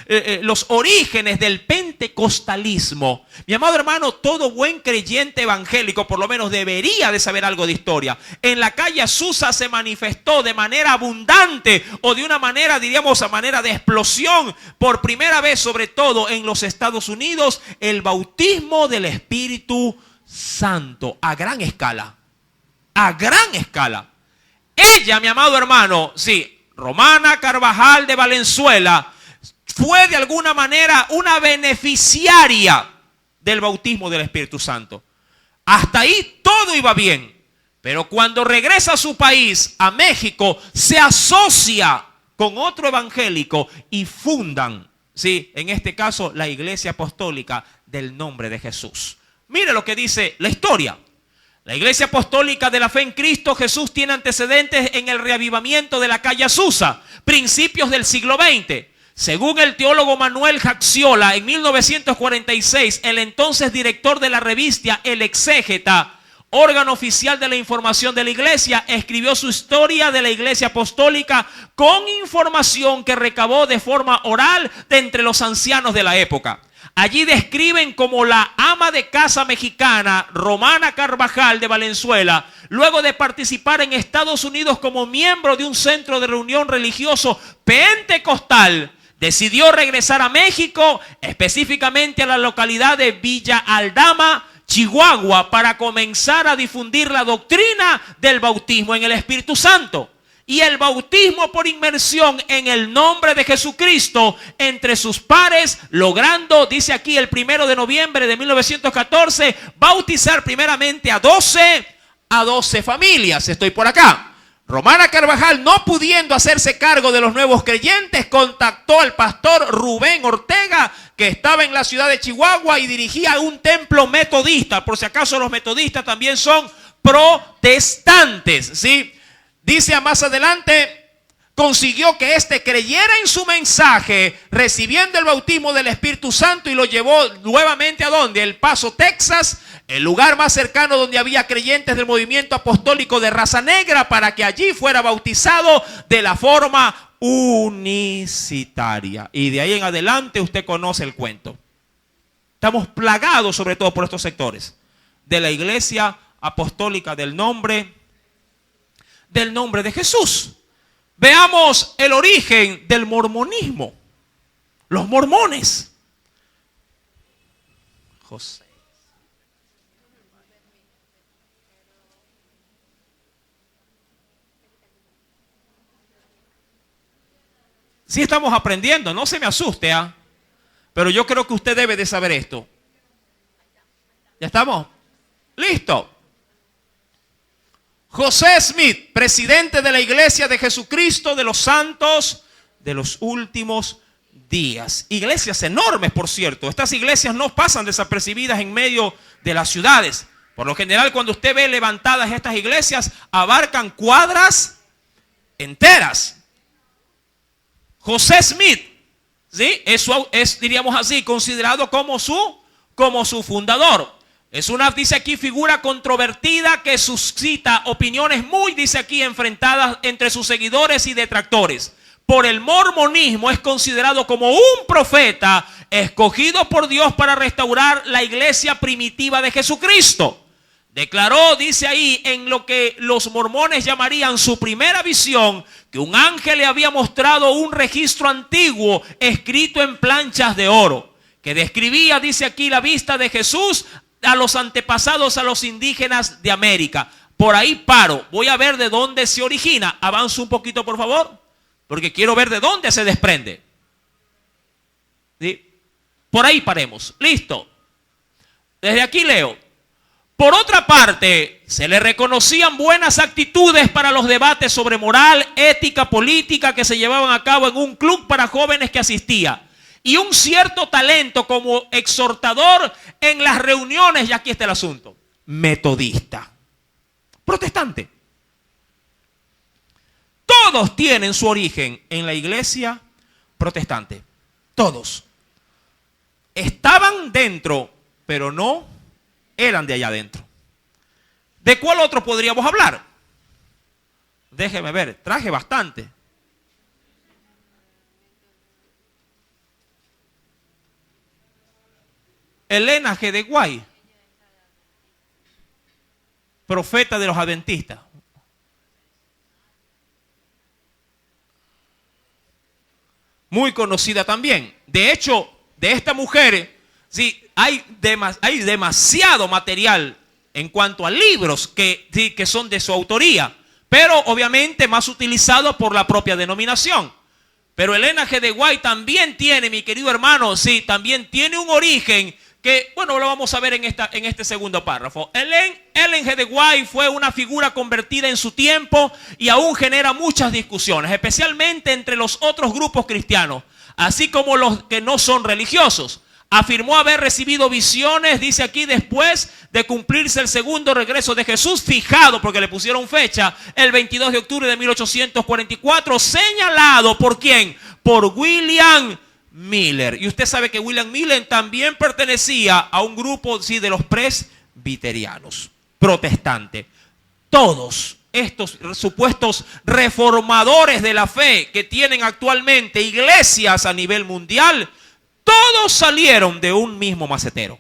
los orígenes del pentecostalismo. Mi amado hermano, todo buen creyente evangélico, por lo menos debería de saber algo de historia. En la calle Azusa se manifestó de manera abundante o de una manera, diríamos, a manera de explosión, por primera vez, sobre todo en los Estados Unidos, el bautismo del Espíritu Santo a gran escala. A gran escala. Ella, mi amado hermano, sí, Romana Carvajal de Valenzuela, fue de alguna manera una beneficiaria del bautismo del Espíritu Santo. Hasta ahí todo iba bien. Pero cuando regresa a su país, a México, se asocia con otro evangélico y fundan, ¿sí?, en este caso, la Iglesia Apostólica del Nombre de Jesús. Mire lo que dice la historia. La Iglesia Apostólica de la Fe en Cristo Jesús tiene antecedentes en el reavivamiento de la calle Azusa, principios del siglo XX. Según el teólogo Manuel Jacciola, en 1946, el entonces director de la revista El Exégeta, órgano oficial de la información de la Iglesia, escribió su historia de la Iglesia Apostólica con información que recabó de forma oral de entre los ancianos de la época. Allí describen como la ama de casa mexicana Romana Carvajal de Valenzuela, luego de participar en Estados Unidos como miembro de un centro de reunión religioso pentecostal, decidió regresar a México, específicamente a la localidad de Villa Aldama, Chihuahua, para comenzar a difundir la doctrina del bautismo en el Espíritu Santo y el bautismo por inmersión en el nombre de Jesucristo entre sus pares, logrando, dice aquí, el 1 de noviembre de 1914, bautizar primeramente a 12 familias. Estoy por acá. Romana Carvajal, no pudiendo hacerse cargo de los nuevos creyentes, contactó al pastor Rubén Ortega, que estaba en la ciudad de Chihuahua y dirigía un templo metodista. Por si acaso, los metodistas también son protestantes, ¿sí? Dice más adelante, consiguió que éste creyera en su mensaje, recibiendo el bautismo del Espíritu Santo, y lo llevó nuevamente ¿a dónde? El Paso, Texas, el lugar más cercano donde había creyentes del movimiento apostólico de raza negra, para que allí fuera bautizado de la forma unicitaria. Y de ahí en adelante usted conoce el cuento. Estamos plagados sobre todo por estos sectores de la Iglesia Apostólica del nombre de Jesús. Veamos el origen del mormonismo. Los mormones. José. Sí estamos aprendiendo, no se me asuste, pero yo creo que usted debe de saber esto. ¿Ya estamos? ¿Listo? José Smith, presidente de la Iglesia de Jesucristo de los Santos de los Últimos Días. Iglesias enormes, por cierto. Estas iglesias no pasan desapercibidas en medio de las ciudades. Por lo general, cuando usted ve levantadas estas iglesias, abarcan cuadras enteras. José Smith, ¿sí?, eso es, diríamos así, considerado como su fundador. Es una, dice aquí, figura controvertida que suscita opiniones muy, dice aquí, enfrentadas entre sus seguidores y detractores. Por el mormonismo es considerado como un profeta escogido por Dios para restaurar la iglesia primitiva de Jesucristo. Declaró, dice ahí, en lo que los mormones llamarían su primera visión, que un ángel le había mostrado un registro antiguo escrito en planchas de oro, que describía, dice aquí, la vista de Jesús a los antepasados, a los indígenas de América. Por ahí paro. Voy a ver de dónde se origina. Avanza un poquito, por favor, porque quiero ver de dónde se desprende. ¿Sí? Por ahí paremos. Listo. Desde aquí leo. Por otra parte, se le reconocían buenas actitudes para los debates sobre moral, ética, política que se llevaban a cabo en un club para jóvenes que asistía. Y un cierto talento como exhortador en las reuniones, y aquí está el asunto, metodista, protestante. Todos tienen su origen en la iglesia protestante. Todos. Estaban dentro, pero no eran de allá adentro. ¿De cuál otro podríamos hablar? Déjeme ver, traje bastante. Elena G. de Guay, profeta de los adventistas. Muy conocida también. De hecho, de esta mujer, sí, hay demasiado material en cuanto a libros que son de su autoría, pero obviamente más utilizado por la propia denominación. Pero Elena G. de Guay también tiene, mi querido hermano, sí, también tiene un origen que, bueno, lo vamos a ver en este segundo párrafo. Ellen G. de White fue una figura convertida en su tiempo y aún genera muchas discusiones, especialmente entre los otros grupos cristianos, así como los que no son religiosos. Afirmó haber recibido visiones, dice aquí, después de cumplirse el segundo regreso de Jesús, fijado, porque le pusieron fecha, el 22 de octubre de 1844, señalado ¿por quién? Por William Miller. Y usted sabe que William Miller también pertenecía a un grupo, sí, de los presbiterianos, protestantes. Todos estos supuestos reformadores de la fe que tienen actualmente iglesias a nivel mundial, todos salieron de un mismo macetero.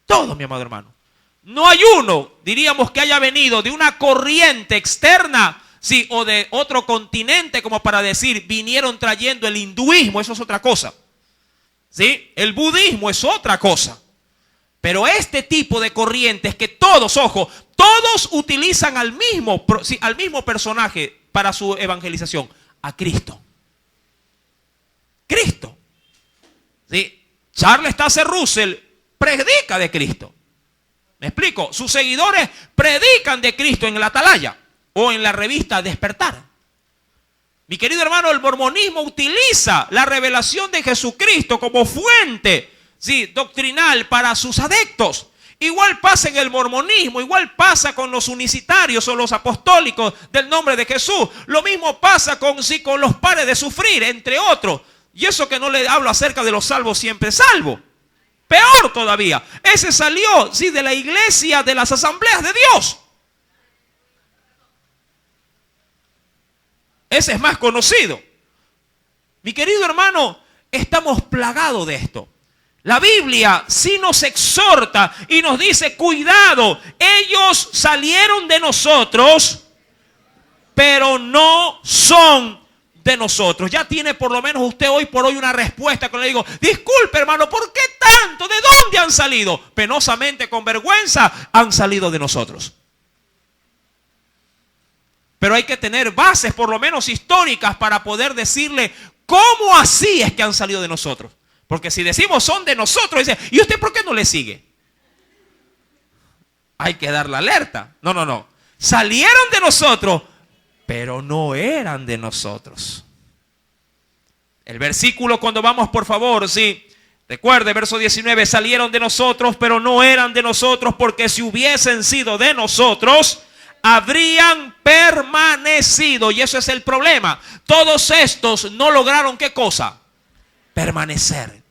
Todos, mi amado hermano. No hay uno, diríamos, que haya venido de una corriente externa, sí, o de otro continente, como para decir, vinieron trayendo el hinduismo, eso es otra cosa. ¿Sí? El budismo es otra cosa. Pero este tipo de corrientes que todos, ojo, todos utilizan al mismo personaje para su evangelización, a Cristo. Cristo. ¿Sí? Charles Taze Russell predica de Cristo. ¿Me explico? Sus seguidores predican de Cristo en la Atalaya o en la revista Despertar. Mi querido hermano, el mormonismo utiliza la revelación de Jesucristo como fuente, sí, doctrinal para sus adeptos. Igual pasa en el mormonismo, igual pasa con los unicitarios o los apostólicos del nombre de Jesús. Lo mismo pasa con los pares de sufrir, entre otros. Y eso que no le hablo acerca de los salvos siempre salvos. Peor todavía. Ese salió, sí, de la iglesia de las asambleas de Dios. Ese es más conocido. Mi querido hermano, estamos plagados de esto. La Biblia sí nos exhorta y nos dice, cuidado, ellos salieron de nosotros, pero no son de nosotros. Ya tiene por lo menos usted hoy por hoy una respuesta cuando le digo, disculpe hermano, ¿por qué tanto? ¿De dónde han salido? Penosamente, con vergüenza, han salido de nosotros. Pero hay que tener bases por lo menos históricas para poder decirle cómo así es que han salido de nosotros. Porque si decimos son de nosotros, dice, ¿y usted por qué no le sigue? Hay que dar la alerta. No. Salieron de nosotros, pero no eran de nosotros. El versículo, cuando vamos, por favor, sí. Recuerde, verso 19, salieron de nosotros, pero no eran de nosotros, porque si hubiesen sido de nosotros, habrían permanecido. Y eso es el problema. Todos estos no lograron, ¿qué cosa? Permanecer.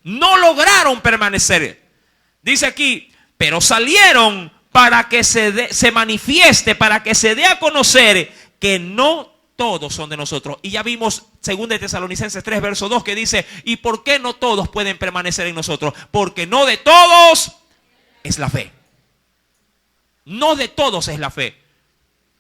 No lograron permanecer. Dice aquí, pero salieron para que se manifieste, para que se dé a conocer que no todos son de nosotros. Y ya vimos 2 Tesalonicenses 3, verso 2, que dice, ¿y por qué no todos pueden permanecer en nosotros? Porque no de todos es la fe. No de todos es la fe.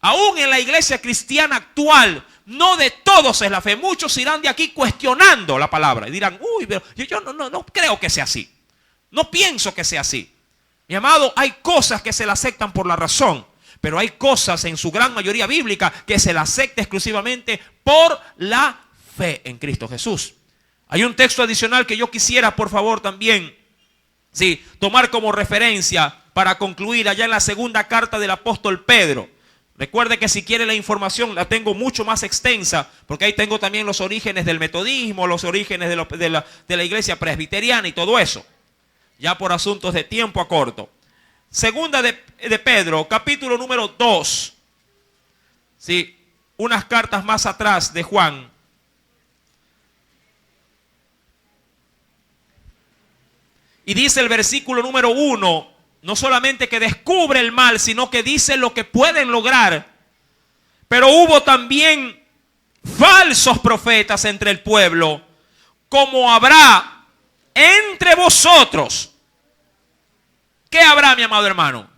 Aún en la iglesia cristiana actual, no de todos es la fe. Muchos irán de aquí cuestionando la palabra y dirán, uy, pero yo no creo que sea así. No pienso que sea así. Mi amado, hay cosas que se le aceptan por la razón, pero hay cosas en su gran mayoría bíblica que se le acepta exclusivamente por la fe en Cristo Jesús. Hay un texto adicional que yo quisiera, por favor, también tomar como referencia para concluir, allá en la segunda carta del apóstol Pedro. Recuerde que si quiere la información la tengo mucho más extensa, porque ahí tengo también los orígenes del metodismo, los orígenes de la iglesia presbiteriana y todo eso. Ya por asuntos de tiempo a corto. Segunda de Pedro, capítulo número 2. Sí, unas cartas más atrás de Juan. Y dice el versículo número 1, no solamente que descubre el mal, sino que dice lo que pueden lograr. Pero hubo también falsos profetas entre el pueblo, como habrá entre vosotros. ¿Qué habrá, mi amado hermano?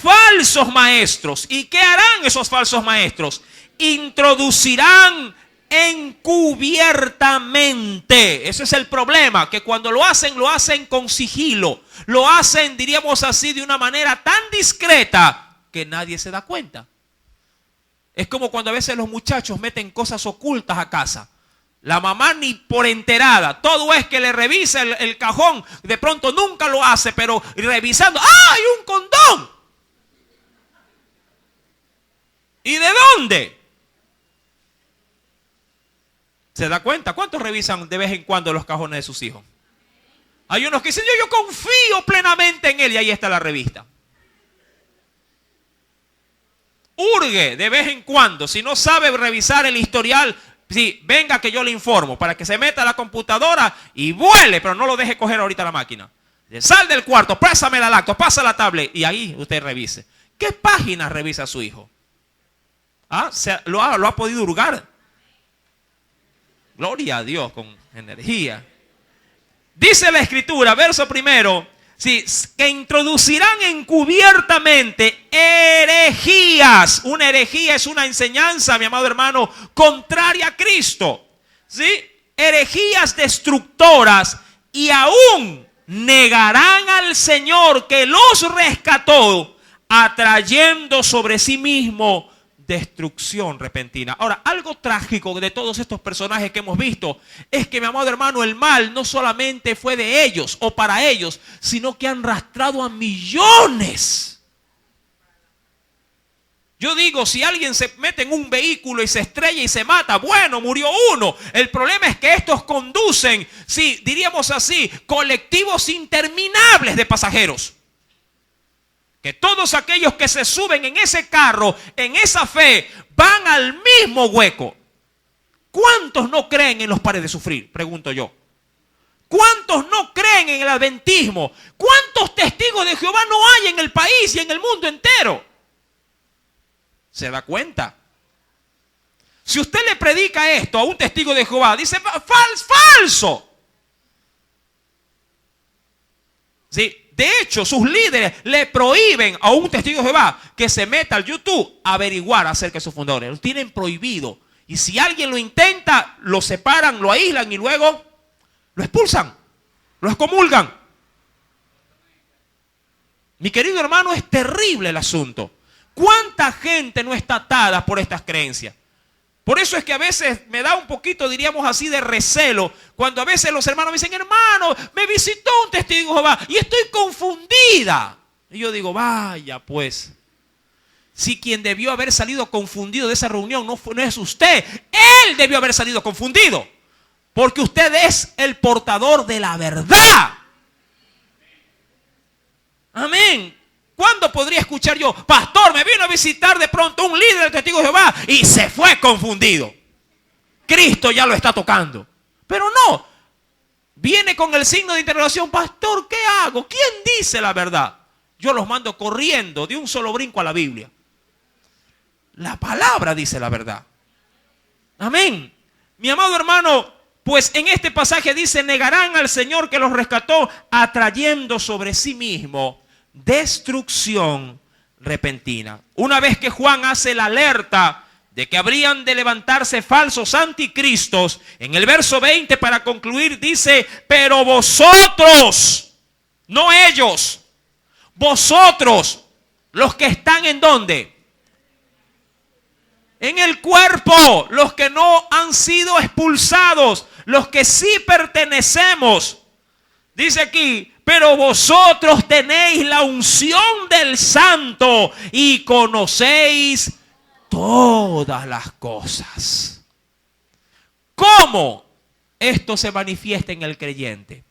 Falsos maestros. ¿Y qué harán esos falsos maestros? Introducirán encubiertamente. Ese es el problema, que cuando lo hacen con sigilo. Lo hacen, diríamos así, de una manera tan discreta que nadie se da cuenta. Es como cuando a veces los muchachos meten cosas ocultas a casa. La mamá ni por enterada. Todo es que le revisa el cajón. De pronto nunca lo hace, pero revisando. ¡Ah, hay un condón! ¿Y de dónde? ¿Se da cuenta? ¿Cuántos revisan de vez en cuando los cajones de sus hijos? Hay unos que dicen, yo confío plenamente en él, y ahí está la revista. Hurgue de vez en cuando. Si no sabe revisar el historial, sí, venga que yo le informo, para que se meta a la computadora y vuele, pero no lo deje coger ahorita la máquina. Sal del cuarto, pásame la lacto, pasa la tablet, y ahí usted revise. ¿Qué páginas revisa su hijo? Lo ha podido hurgar. Gloria a Dios, con energía. Dice la Escritura, verso primero, sí, que introducirán encubiertamente herejías. Una herejía es una enseñanza, mi amado hermano, contraria a Cristo. ¿Sí? Herejías destructoras, y aún negarán al Señor que los rescató, atrayendo sobre sí mismo destrucción repentina. Ahora, algo trágico de todos estos personajes que hemos visto es que, mi amado hermano, el mal no solamente fue de ellos o para ellos, sino que han arrastrado a millones. Yo digo, si alguien se mete en un vehículo y se estrella y se mata, bueno, murió uno. El problema es que estos conducen, sí, diríamos así, colectivos interminables de pasajeros. Que todos aquellos que se suben en ese carro, en esa fe, van al mismo hueco. ¿Cuántos no creen en los pares de sufrir? Pregunto yo. ¿Cuántos no creen en el adventismo? ¿Cuántos testigos de Jehová no hay en el país y en el mundo entero? ¿Se da cuenta? Si usted le predica esto a un testigo de Jehová, dice, falso. ¿Sí? De hecho, sus líderes le prohíben a un testigo de Jehová que se meta al YouTube a averiguar acerca de sus fundadores. Lo tienen prohibido. Y si alguien lo intenta, lo separan, lo aíslan y luego lo expulsan, lo excomulgan. Mi querido hermano, es terrible el asunto. ¿Cuánta gente no está atada por estas creencias? Por eso es que a veces me da un poquito, diríamos así, de recelo, cuando a veces los hermanos me dicen, hermano, me visitó un testigo de Jehová y estoy confundida. Y yo digo, vaya pues, si quien debió haber salido confundido de esa reunión no es usted, él debió haber salido confundido, porque usted es el portador de la verdad. Amén. ¿Cuándo podría escuchar yo, pastor, me vino a visitar de pronto un líder del testigo de Jehová y se fue confundido? Cristo ya lo está tocando. Pero no, viene con el signo de interrogación, pastor, ¿qué hago? ¿Quién dice la verdad? Yo los mando corriendo de un solo brinco a la Biblia. La palabra dice la verdad. Amén. Mi amado hermano, pues en este pasaje dice, negarán al Señor que los rescató, atrayendo sobre sí mismo destrucción repentina. Una vez que Juan hace la alerta de que habrían de levantarse falsos anticristos, en el verso 20 para concluir dice, pero vosotros, no ellos, vosotros, los que están ¿en dónde? En el cuerpo, los que no han sido expulsados, los que sí pertenecemos. Dice aquí, pero vosotros tenéis la unción del Santo y conocéis todas las cosas. ¿Cómo esto se manifiesta en el creyente?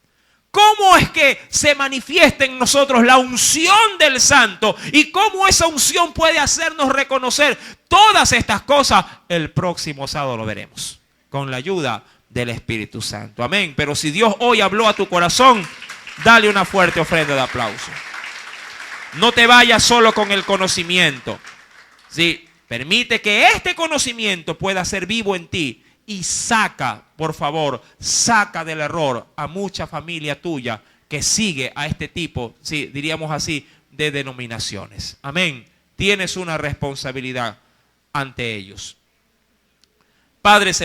¿Cómo es que se manifiesta en nosotros la unción del Santo? ¿Y cómo esa unción puede hacernos reconocer todas estas cosas? El próximo sábado lo veremos, con la ayuda del Espíritu Santo. Amén. Pero si Dios hoy habló a tu corazón, dale una fuerte ofrenda de aplauso. No te vayas solo con el conocimiento. Sí, permite que este conocimiento pueda ser vivo en ti. Y saca, por favor, saca del error a mucha familia tuya que sigue a este tipo, sí, diríamos así, de denominaciones. Amén. Tienes una responsabilidad ante ellos. Padre celestial.